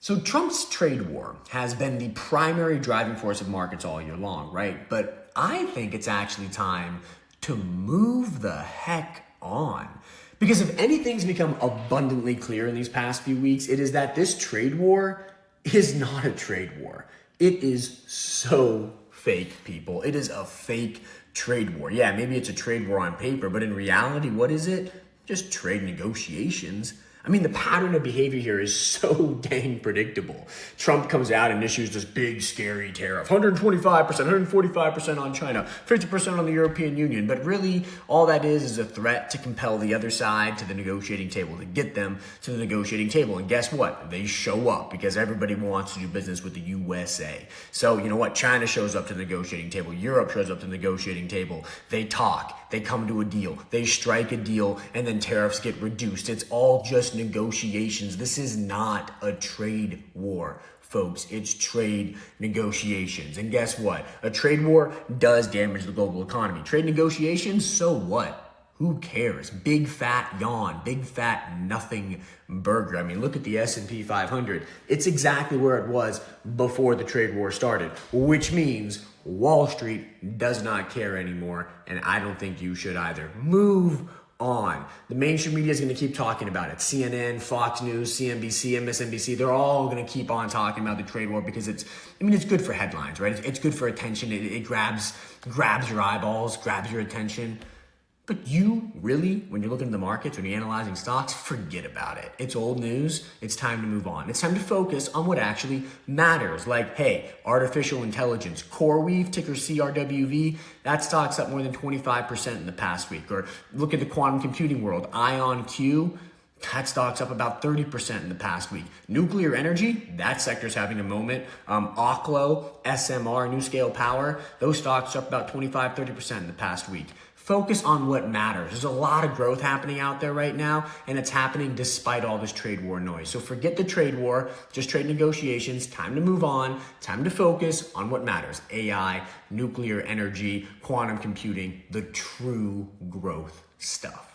So Trump's trade war has been the primary driving force of markets all year long, right? But I think it's actually time to move the heck on. Because if anything's become abundantly clear in these past few weeks, it is that this trade war is not a trade war. It is so fake, people. It is a fake trade war. Yeah, maybe it's a trade war on paper, but in reality, what is it? Just trade negotiations. I mean, the pattern of behavior here is so dang predictable. Trump comes out and issues this big, scary tariff, 125%, 145% on China, 50% on the European Union. But really, all that is a threat to compel the other side to the negotiating table, to get them to the negotiating table. And guess what? They show up because everybody wants to do business with the USA. So, you know what? China shows up to the negotiating table. Europe shows up to the negotiating table. They talk. They come to a deal. They strike a deal, and then tariffs get reduced. It's all just negotiations. This is not a trade war, folks. It's trade negotiations. And guess what? A trade war does damage the global economy. Trade negotiations, so what? Who cares? Big fat yawn, big fat nothing burger. I mean, look at the S&P 500. It's exactly where it was before the trade war started, which means Wall Street does not care anymore, and I don't think you should either. Move on. The mainstream media is going to keep talking about it. CNN, Fox News, CNBC, MSNBC, they're all going to keep on talking about the trade war because it's good for headlines, right? It's good for attention. It grabs your eyeballs, grabs your attention. But you really, when you're looking at the markets, when you're analyzing stocks, forget about it. It's old news. It's time to move on. It's time to focus on what actually matters. Like, hey, artificial intelligence, CoreWeave, ticker CRWV, that stock's up more than 25% in the past week. Or look at the quantum computing world, IonQ, that stock's up about 30% in the past week. Nuclear energy, that sector's having a moment. Oklo, SMR, NuScale Power, those stocks are up about 25-30% in the past week. Focus on what matters. There's a lot of growth happening out there right now, and it's happening despite all this trade war noise. So forget the trade war, just trade negotiations. Time to move on. Time to focus on what matters. AI, nuclear energy, quantum computing, the true growth stuff.